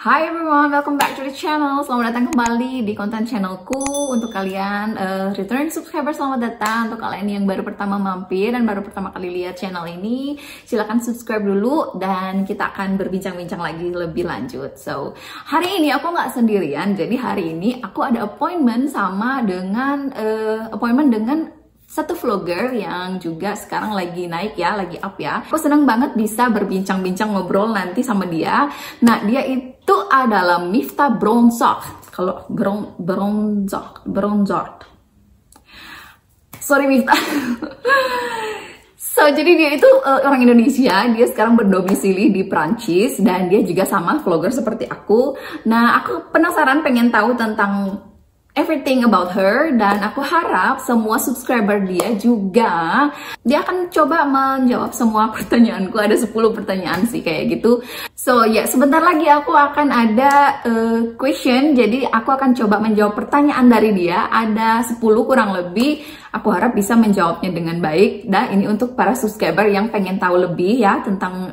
Hi everyone, welcome back to the channel. Selamat datang kembali di konten channelku. Untuk kalian return subscriber, selamat datang. Untuk kalian yang baru pertama mampir dan baru pertama kali lihat channel ini, silahkan subscribe dulu dan kita akan berbincang-bincang lagi lebih lanjut. So, hari ini aku nggak sendirian. Jadi hari ini aku ada appointment dengan satu vlogger yang juga sekarang lagi naik ya, lagi up ya. Aku seneng banget bisa berbincang-bincang ngobrol nanti sama dia. Nah, dia itu adalah Miftah Bronzok. Kalau Bronzok. Sorry Miftah. So, jadi dia itu orang Indonesia, dia sekarang berdomisili di Prancis dan dia juga sama vlogger seperti aku. Nah, aku penasaran pengen tahu tentang everything about her dan aku harap semua subscriber dia juga dia akan coba menjawab semua pertanyaanku. Ada 10 pertanyaan sih kayak gitu. So ya, sebentar lagi aku akan ada question, jadi aku akan coba menjawab pertanyaan dari dia. Ada 10 kurang lebih. Aku harap bisa menjawabnya dengan baik. Dan ini untuk para subscriber yang pengen tahu lebih ya tentang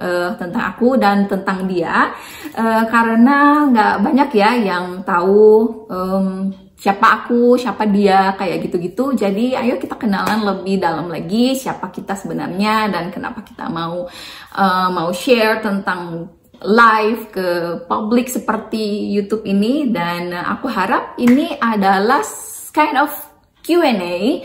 aku dan tentang dia, karena nggak banyak ya yang tahu siapa aku, siapa dia, kayak gitu-gitu. Jadi ayo kita kenalan lebih dalam lagi siapa kita sebenarnya dan kenapa kita mau share tentang live ke publik seperti YouTube ini. Dan aku harap ini adalah kind of Q&A,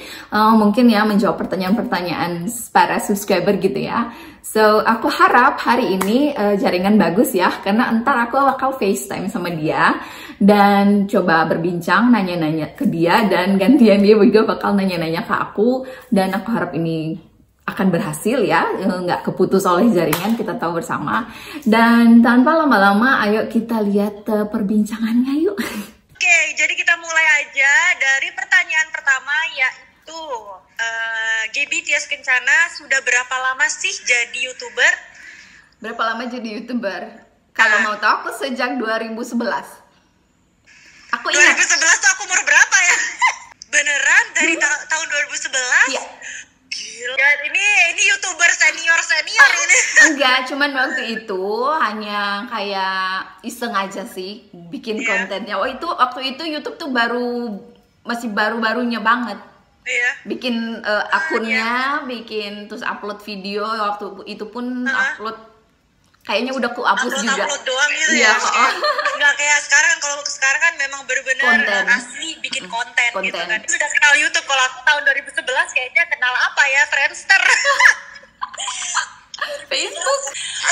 mungkin ya menjawab pertanyaan-pertanyaan para subscriber gitu ya. So, aku harap hari ini jaringan bagus ya, karena entar aku bakal FaceTime sama dia dan coba berbincang, nanya-nanya ke dia, dan gantian dia juga bakal nanya-nanya ke aku. Dan aku harap ini akan berhasil ya, nggak keputus oleh jaringan, kita tahu bersama. Dan tanpa lama-lama, ayo kita lihat perbincangannya yuk. Oke, jadi kita mulai aja dari pertanyaan pertama, yaitu Gaby Tias Kencana sudah berapa lama sih jadi YouTuber? Berapa lama jadi YouTuber? Kalau mau tahu, aku sejak 2011. Aku ingat. 2011 tuh aku umur berapa ya? Beneran dari tahun 2011? Iya. Gila, ini YouTuber senior ini. Enggak, cuman waktu itu hanya kayak iseng aja sih bikin kontennya. Waktu itu YouTube tuh masih baru-barunya banget. Bikin akunnya, bikin terus upload video. Waktu itu pun upload, kayaknya udah ku hapus juga. Upload doang gitu ya. Nggak kayak sekarang. Kalau sekarang kan memang benar-benar asli bikin konten gitu kan. Sudah kenal YouTube. Kalau aku tahun 2011 kayaknya kenal apa ya? Friendster. Facebook.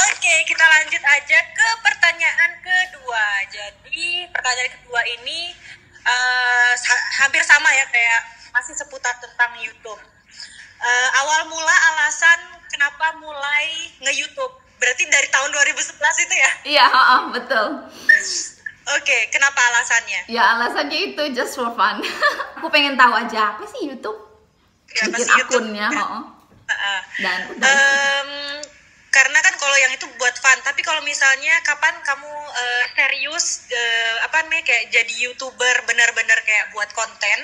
Oke, kita lanjut aja ke pertanyaan kedua. Jadi pertanyaan kedua ini hampir sama ya, kayak masih seputar tentang YouTube. Awal mula alasan kenapa mulai nge-YouTube, berarti dari tahun 2011 itu ya? Iya, betul. Oke, kenapa alasannya? Ya alasannya itu just for fun. Aku pengen tahu aja apa sih YouTube. Ya, bikin akunnya, dan udah. Karena kan kalau yang itu buat fun, tapi kalau misalnya kapan kamu serius kayak jadi YouTuber benar-benar kayak buat konten,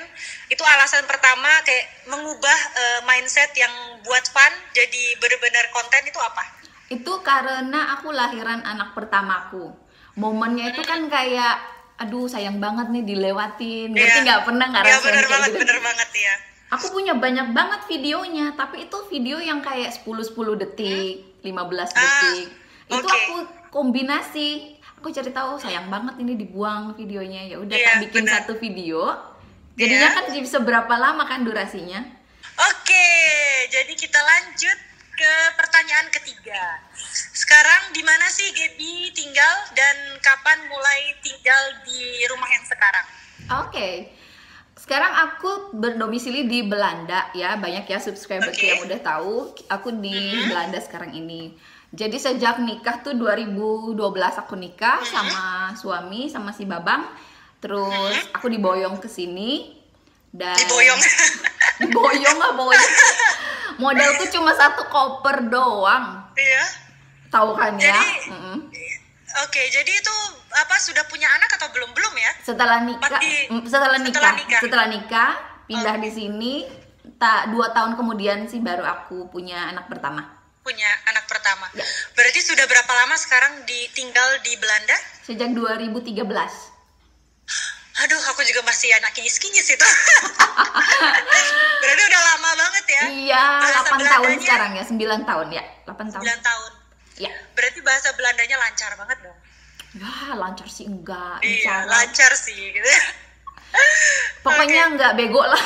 itu alasan pertama kayak mengubah mindset yang buat fun jadi benar-benar konten itu apa? Itu karena aku lahiran anak pertamaku. Momennya itu kan kayak aduh sayang banget nih dilewatin. Ngerti nggak, pernah nggak rasain kayak gitu? Bener banget ya. Aku punya banyak banget videonya, tapi itu video yang kayak 10 detik, 15 detik. Itu aku kombinasi. Aku cari tahu sayang banget ini dibuang videonya. Ya udah tak bikin satu video. Jadinya kan bisa berapa lama kan durasinya? Oke, jadi kita lanjut ke pertanyaan ketiga. Sekarang di mana sih Gaby tinggal dan kapan mulai tinggal di rumah yang sekarang? Oke. Sekarang aku berdomisili di Belanda ya, banyak ya subscriber yang udah tahu aku di Belanda sekarang ini. Jadi sejak nikah tuh 2012 aku nikah sama suami, sama si Babang. Terus aku diboyong ke sini dan diboyong lah boyong. Modalku cuma 1 koper doang. Iya. Tahu kan ya? Oke, jadi itu sudah punya anak atau belum ya? Setelah nikah pindah di sini. 2 tahun kemudian sih baru aku punya anak pertama. Punya anak pertama. Ya. Berarti sudah berapa lama sekarang tinggal di Belanda? Sejak 2013. Aduh, aku juga masih anak kinyis-kinyis itu. Berarti udah lama banget ya. Iya, Bahasa 8 tahun Belandanya sekarang ya, 9 tahun ya. 8 tahun. 9 tahun. Ya. Berarti bahasa Belandanya lancar banget dong. Ya, lancar sih enggak. Iya, Insya Allah. lancar sih gitu. Pokoknya enggak bego lah.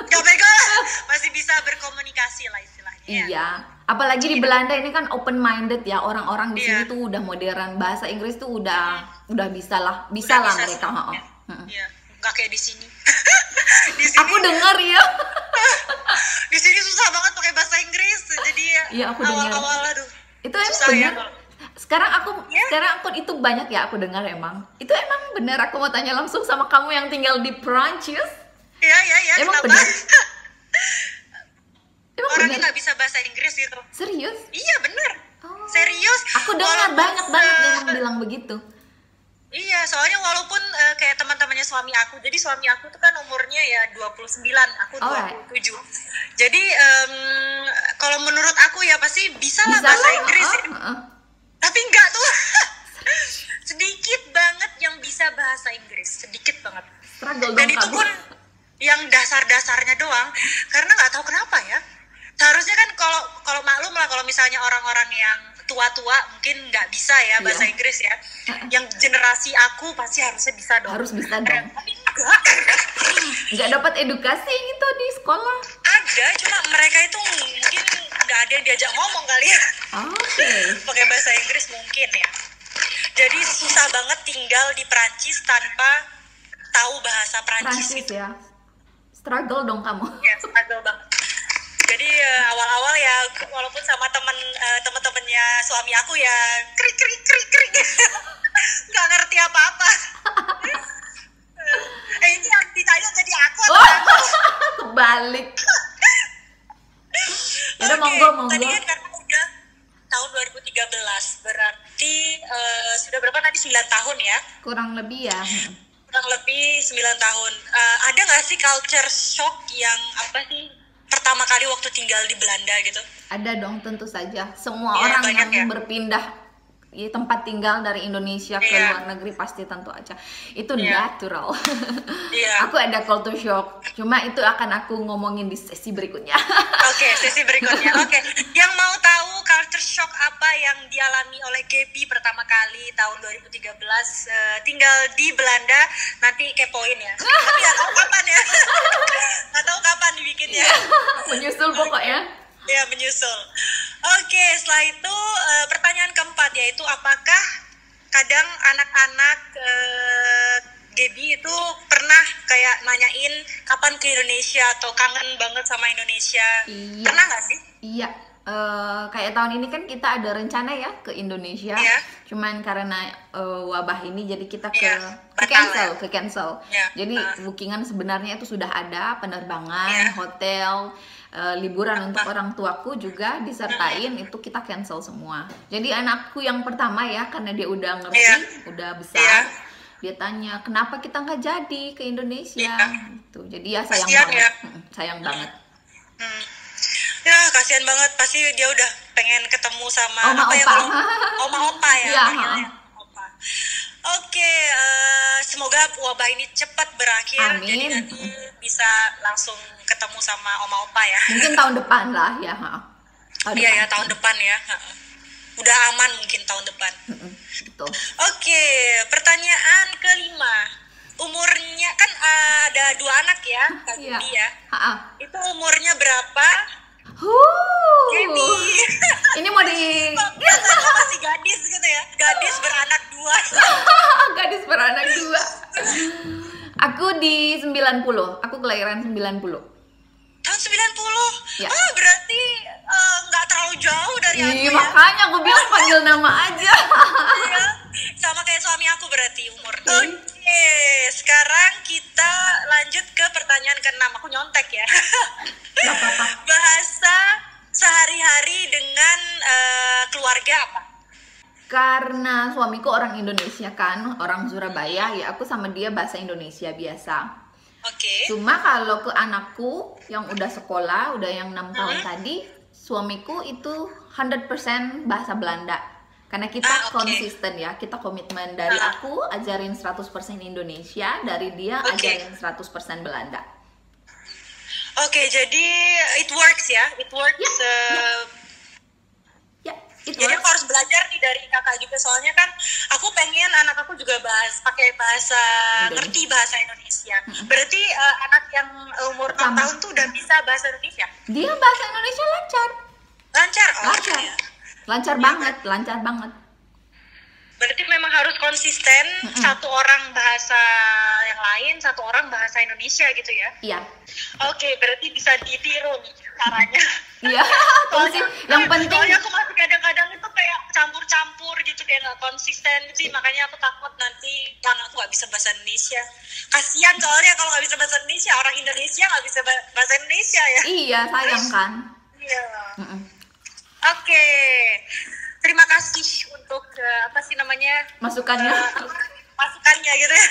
Gak bego lah, masih bisa berkomunikasi lah istilahnya. Ya. Iya. Apalagi di Belanda ini kan open minded ya, orang-orang di sini Iya. tuh udah modern, bahasa Inggris tuh udah bisa lah, Udah bisa lah bisa mereka. semuanya. Heeh. Iya, nggak kayak di sini. Di sini, Aku dengar ya. di sini susah banget pakai bahasa Inggris. Jadi Iya, aku dengar. awal-awal aduh. Itu emang Susah ya. bener. Sekarang Iya. aku itu banyak ya aku dengar emang. Itu emang bener, aku mau tanya langsung sama kamu yang tinggal di Prancis. Iya, Emang kenapa? bener? Emang Orangnya bener? nggak bisa bahasa Inggris gitu. Serius? Iya bener. Oh. Serius. Aku dengar Walaupun, banyak banget eh, yang bilang begitu. Iya, soalnya walaupun kayak teman-temannya suami aku, jadi suami aku tuh kan umurnya ya 29, aku Alright. 27. Jadi kalau menurut aku ya pasti bisa lah Bisa bahasa lah. Inggris ya. Tapi enggak tuh. Sedikit banget yang bisa bahasa Inggris, sedikit banget. Struggle Dan dong itu kamu. pun yang dasar-dasarnya doang, karena nggak tahu kenapa ya. Seharusnya kan kalau maklum lah kalau misalnya orang-orang yang tua-tua mungkin nggak bisa ya bahasa Iya. Inggris ya. Yang generasi aku pasti harusnya bisa dong. Harus bisa dong. Tapi enggak. Nggak dapat edukasi gitu di sekolah. Ada, cuma mereka itu mungkin nggak ada yang diajak ngomong kali ya. Oke. Pakai bahasa Inggris mungkin ya. Jadi susah banget tinggal di Prancis tanpa tahu bahasa Prancis Prancis gitu. ya. Struggle dong kamu. Ya, struggle banget. Jadi awal-awal ya walaupun sama teman-temannya suami aku ya krik nggak ngerti apa-apa. Ini yang ditanya jadi aku atau Oh, kamu? kebalik. Udah Oke, monggo. tadi kan karena udah tahun 2013 berarti sudah berapa tadi 9 tahun ya? Kurang lebih ya. Kurang lebih 9 tahun. Ada nggak sih culture shock yang apa sih pertama kali waktu tinggal di Belanda gitu? Ada dong, tentu saja. Semua Iya, orang banyak yang ya. berpindah tempat tinggal dari Indonesia ke Iya. luar negeri pasti tentu aja. Itu Iya. natural. Iya. Aku ada culture shock. Cuma itu akan aku ngomongin di sesi berikutnya. Oke, sesi berikutnya. Oke, yang mau tahu culture shock apa yang dialami oleh Gaby pertama kali tahun 2013 tinggal di Belanda, nanti kepoin ya. Tapi nggak tahu kapan ya. Nggak tahu kapan dibikinnya. Menyusul pokoknya. Ya, menyusul. Oke, setelah itu pertanyaan keempat yaitu apakah kadang anak-anak Gaby itu pernah kayak nanyain kapan ke Indonesia atau kangen banget sama Indonesia? Iya. Pernah nggak sih? Iya, kayak tahun ini kan kita ada rencana ya ke Indonesia. Iya. Cuman karena wabah ini jadi kita ke Iya, batal cancel. Iya. Jadi bookingan sebenarnya itu sudah ada, penerbangan, Iya. hotel, liburan untuk orang tuaku juga disertain itu kita cancel semua. Jadi anakku yang pertama ya, karena dia udah ngerti, Iya. udah besar. Iya. Dia tanya, kenapa kita nggak jadi ke Indonesia? Iya. Gitu. Jadi ya sayang Kasihan banget. ya. Sayang banget. Hmm. Ya, kasihan banget. Pasti dia udah pengen ketemu sama Oma apa ya opa. kalau oma opa ya. Iya, panggilnya opa. Oke, semoga wabah ini cepat berakhir. Amin. Jadi nanti bisa langsung ketemu sama oma opa ya. Mungkin tahun depan lah ya. Tahun Iya depan. ya, tahun depan ya. Udah aman mungkin tahun depan. Betul. Oke, pertanyaan kelima. Umurnya kan ada 2 anak ya, Kak Iya. Gaby ya. Ha-ha. Itu umurnya berapa? Gaby. Ini mau di Biasanya masih gadis gitu ya. Gadis beranak 2. gadis beranak 2. Aku di 90. Aku kelahiran 90. Tahun 90. Ya. Berarti nggak terlalu jauh dari aku Ih, ya. makanya aku bilang panggil nama aja. Iya. Sama kayak suami aku berarti umurnya. Oke, sekarang kita lanjut ke pertanyaan ke-6. Aku nyontek ya. Gak apa-apa. Bahasa sehari-hari dengan keluarga apa? Karena suamiku orang Indonesia kan, orang Surabaya, ya aku sama dia bahasa Indonesia biasa. Oke. Cuma kalau ke anakku yang udah sekolah, udah yang 6 tahun tadi, suamiku itu 100% bahasa Belanda. Karena kita Oke. konsisten ya, kita komitmen. Dari aku ajarin 100% Indonesia, dari dia Oke. ajarin 100% Belanda. Oke, jadi it works ya, it works. Ya, itu Jadi aku harus belajar nih dari kakak juga, soalnya kan aku pengen anak aku juga pakai bahasa Indonesia. ngerti bahasa Indonesia. Berarti anak yang umur 6 Pertama. tahun tuh udah bisa bahasa Indonesia? Dia bahasa Indonesia lancar. Lancar? Oh, Lancar. iya. Lancar banget, lancar banget. Berarti memang harus konsisten, satu orang bahasa yang lain, satu orang bahasa Indonesia gitu ya? Iya. Oke, berarti bisa ditiru nih caranya. Iya, yang penting Soalnya aku masih kadang-kadang itu kayak campur-campur gitu, kayak nggak konsisten sih, makanya aku takut nanti karena aku nggak bisa bahasa Indonesia. Kasian soalnya kalau nggak bisa bahasa Indonesia, orang Indonesia nggak bisa bahasa Indonesia ya. iya, sayang kan. Iya. Mm-mm. Oke, terima kasih untuk apa sih namanya, Masukannya masukannya gitu ya.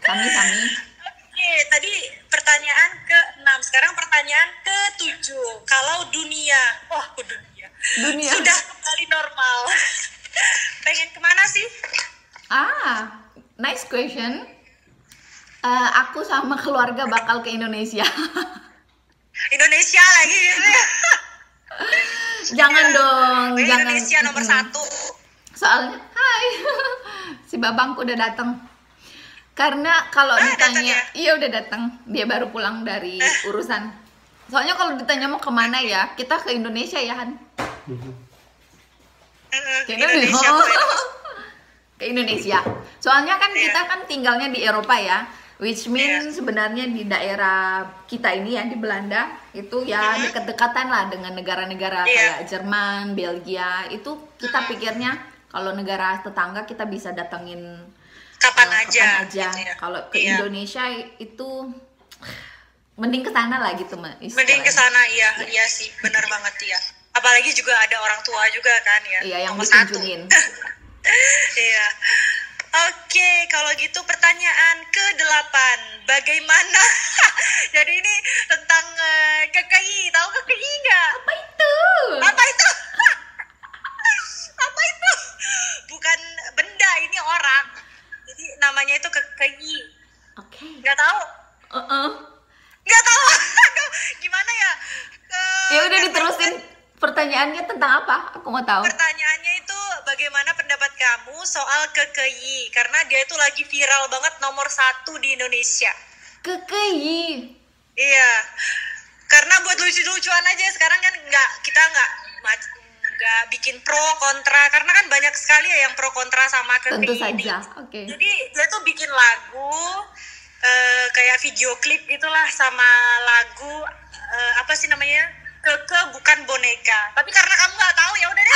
kami. Oke, tadi pertanyaan ke-6, sekarang pertanyaan ke-7. Kalau dunia Dunia. sudah kembali normal, pengen kemana sih? Nice question. Aku sama keluarga bakal ke Indonesia. Indonesia lagi gitu ya. Jangan dong, jangan. Indonesia nomor 1. Soalnya, hai, si babangku udah datang. Karena kalau datang ditanya, ya? iya udah datang. Dia baru pulang dari urusan. Soalnya kalau ditanya mau kemana ya, kita ke Indonesia ya Han. Ke Indonesia Oh, tuh ya. ke Indonesia. Soalnya kan Iya. kita kan tinggalnya di Eropa ya, which means sebenarnya di daerah kita ini ya di Belanda itu ya dekat-dekatan lah dengan negara-negara Iya. kayak Jerman, Belgia. Itu kita pikirnya kalau negara tetangga kita bisa datengin Kapan kapan aja. aja. gitu ya. Kalau ke Iya. Indonesia itu mending ke sana lah gitu mah. Mending ke sana, iya sih, benar banget ya. Apalagi juga ada orang tua juga kan ya. Iya, yang nomor 1. dikunjungin. Iya. Oke, kalau gitu pertanyaan ke-8. Bagaimana? Jadi ini tentang KKI. Tahu KKI nggak? Apa itu? Apa itu? Apa itu? Bukan benda, ini orang. Jadi namanya itu KKI. Oke. Nggak tahu? Nggak tahu. Aduh, gimana ya? Ya udah diterusin. Pertanyaannya tentang apa? Aku mau tahu. Pertanyaannya itu bagaimana pendapat kamu soal KKI? Karena dia itu lagi viral banget, nomor 1 di Indonesia. KKI. Iya, karena buat lucu-lucuan aja. Sekarang kan kita nggak bikin pro kontra, karena kan banyak sekali ya yang pro kontra sama KKI Tentu ini. saja. Oke. Jadi dia tuh bikin lagu kayak video klip itulah, sama lagu apa sih namanya, Keke bukan boneka. Tapi karena kamu nggak tahu, ya udah deh.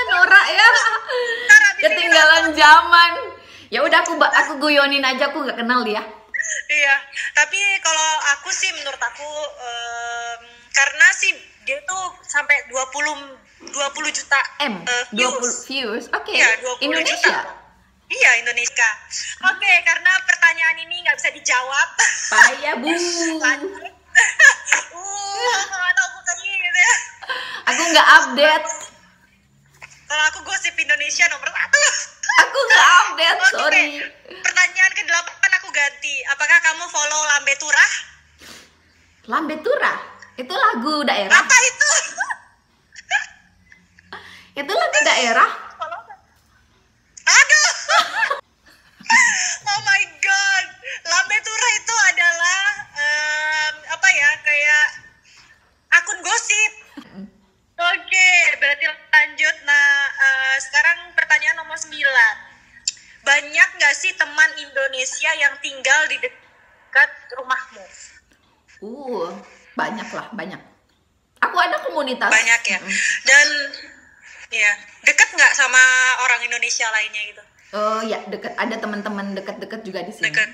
Norak ya. Ntar abis ini Ketinggalan zaman. Ya udah aku guyonin aja, aku nggak kenal dia. Iya, tapi kalau aku sih, menurut aku karena sih dia tuh sampai 20 juta views. 20 views. Oke. Iya, 20 Indonesia. juta. Iya, Indonesia. Oke, karena pertanyaan ini nggak bisa dijawab. Payah, Bu. Lanjut. Nggak tahu aku kayak gitu ya. Aku nggak update. Kalau aku gosip Indonesia nomor 1. Aku nggak update, Oke, sorry. pertanyaan ke-8 aku ganti. Apakah kamu follow Lambe Turah? Lambe Turah. Itu lagu daerah. Apa itu? Itu lagu daerah. Follow nggak? Aduh. Oh my god. Lambe Turah itu adalah apa ya, kayak akun gosip. Oke, berarti lanjut. Nah, sekarang pertanyaan nomor 9. Banyak nggak sih teman Indonesia yang tinggal di dekat rumahmu? Banyak lah, banyak. Aku ada komunitas. Banyak ya. Dan ya, dekat nggak sama orang Indonesia lainnya gitu? Oh ya, dekat. Ada teman-teman dekat-dekat juga di sini. Dekat.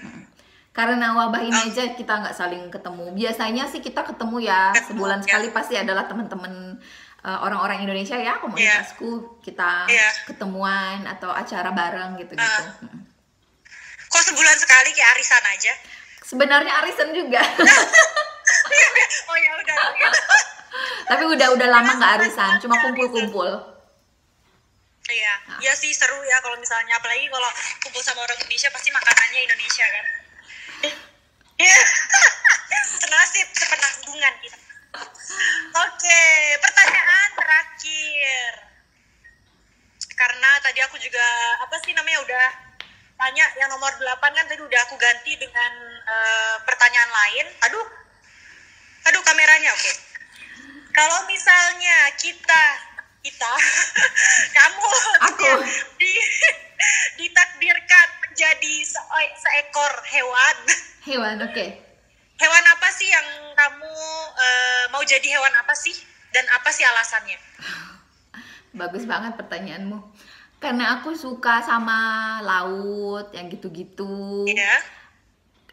Karena wabah ini aja kita nggak saling ketemu. Biasanya sih kita ketemu ya sebulan sekali, pasti adalah teman-teman orang-orang Indonesia ya, komunitasku. Kita ketemuan atau acara bareng gitu-gitu. Kok sebulan sekali, kayak arisan aja? Sebenarnya arisan juga. Oh ya udah gitu. Tapi udah lama nggak arisan, cuma kumpul-kumpul. Iya, iya sih seru ya kalau misalnya, apalagi kalau kumpul sama orang Indonesia pasti makanannya Indonesia kan. Iya, senasib sepenanggungan kita. Oke, pertanyaan terakhir. Karena tadi aku juga apa sih namanya udah tanya yang nomor 8 kan, tadi udah aku ganti dengan pertanyaan lain. Aduh kameranya. Oke. Kalau misalnya kita kamu Aku. ditakdirkan menjadi seekor hewan. Hewan, oke. Hewan apa sih yang kamu mau jadi hewan apa sih? Dan apa sih alasannya? Bagus banget pertanyaanmu. Karena aku suka sama laut, yang gitu-gitu. Iya.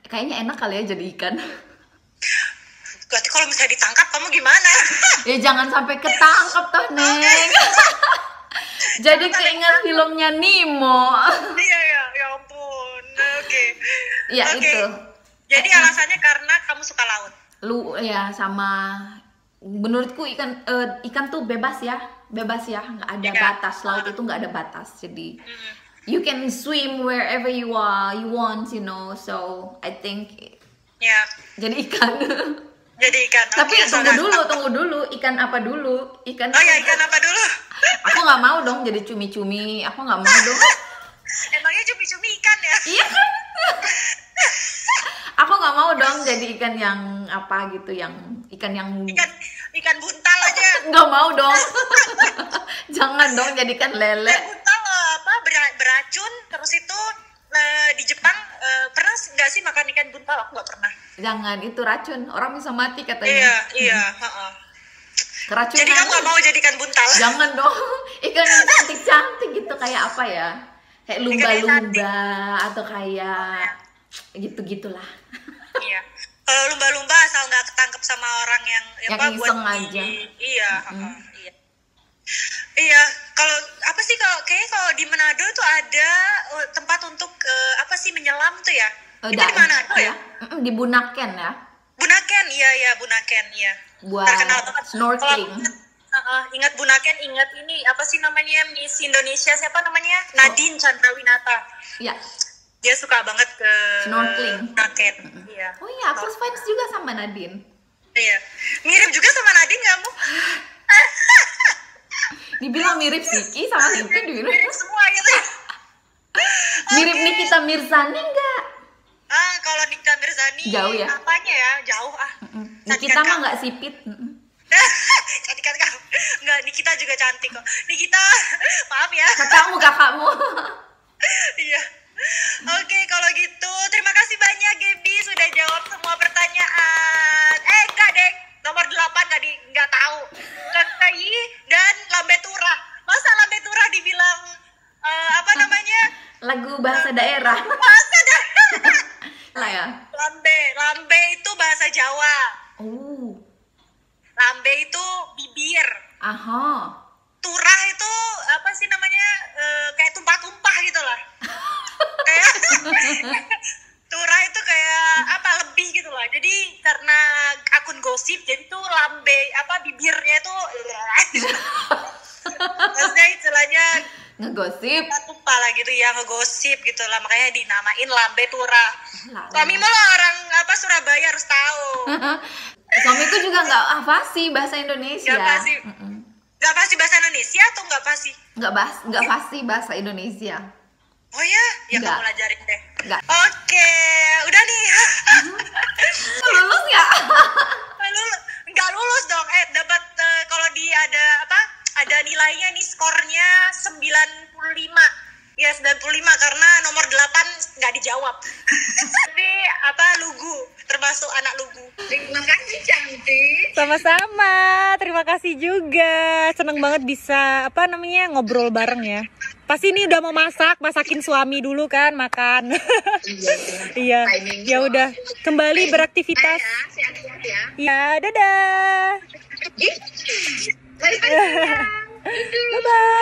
Kayaknya enak kali ya jadi ikan. Berarti kalau misalnya ditangkap kamu gimana? Ya jangan sampai ketangkap toh, Neng. Jadi keinget filmnya Nemo. Iya, ya ampun. Oke. Ya itu. Jadi alasannya karena kamu suka laut. Ya sama. Menurutku ikan tuh bebas ya, nggak ada batas. Laut itu nggak ada batas. Jadi you can swim wherever you want, you know. So I think jadi ikan. Jadi ikan. Tapi tunggu dulu. Ikan apa dulu? Ikan apa dulu? Aku nggak mau dong jadi cumi-cumi. Aku nggak mau dong. Emangnya cumi-cumi ikan ya? Iya kan? Aku nggak mau dong jadi ikan yang apa gitu, ikan ikan buntal aja. Nggak mau dong. Jangan dong jadikan lele. Ikan buntal apa beracun, terus itu di Jepang pernah nggak sih makan ikan buntal? Aku nggak pernah. Jangan, itu racun, orang bisa mati katanya. Iya. Keracunan. Jadi kamu nggak mau jadi ikan buntal? Jangan dong. Ikan yang cantik-cantik gitu, kayak apa ya? Kayak lumba-lumba atau kayak gitu-gitulah. Iya. Kalau lumba-lumba asal nggak ketangkep sama orang yang iseng aja. Iya. Iya. Kalau apa sih kalau di Manado tuh ada tempat untuk apa sih menyelam tuh ya? Itu di Manado ya? Di Bunaken ya. Bunaken, iya Bunaken, iya. Buat terkenal banget. snorkeling. Ingat Bunaken, ingat ini apa sih namanya Miss Indonesia siapa namanya? Nadine Chandrawinata. Iya. Dia suka banget ke snorkeling. Bunaken. Iya. Oh iya, aku fans juga sama Nadine. Iya. Mirip juga sama Nadine kamu. Dibilang mirip Siki sama Siki mirip semua gitu. Mirip Nikita Mirzani enggak? Kalau Nikita Mirzani jauh ya? Apanya ya? Jauh Nikita mah nggak sipit. Cantikan kamu. Enggak, Nikita juga cantik kok. Nikita, maaf ya. Kakakmu. Iya. Oke, kalau gitu terima kasih banyak Gaby sudah jawab semua pertanyaan. Enggak deh, nomor 8 nggak tahu. KKI dan Lambe Turah. Masa Lambe Turah dibilang apa namanya? Lagu bahasa daerah. Bahasa daerah. Lah ya. Lambe itu bahasa Jawa. Oh. Lambe itu bibir. Aha. Turah itu apa sih namanya? Kayak tumpah-tumpah gitu lah. Kayak Turah itu kayak apa lebih gitu lah. Jadi karena akun gosip jadi tuh lambe apa bibirnya itu maksudnya istilahnya ngegosip tumpah lah gitu ya, ngegosip gitu lah, makanya dinamain Lambe Turah. Kami malah orang apa Surabaya harus tahu. Suamiku juga nggak fasih bahasa Indonesia. Nggak fasih bahasa Indonesia atau nggak fasih? Nggak fasih bahasa Indonesia. Oh ya, Nggak. Kamu ajarin deh. Nggak. Oke, udah nih. Lulus nggak? Nggak lulus dong. Dapat kalau ada nilainya nih, skornya 95. Ya 95 karena nomor 8 nggak dijawab. Jadi lugu, termasuk anak lugu. Terima kasih cantik. Sama-sama, terima kasih juga. Seneng banget bisa ngobrol bareng ya. Pasti ini udah mau masakin suami dulu kan makan. Iya. Ya udah, kembali beraktivitas. Ya, dadah. Bye bye.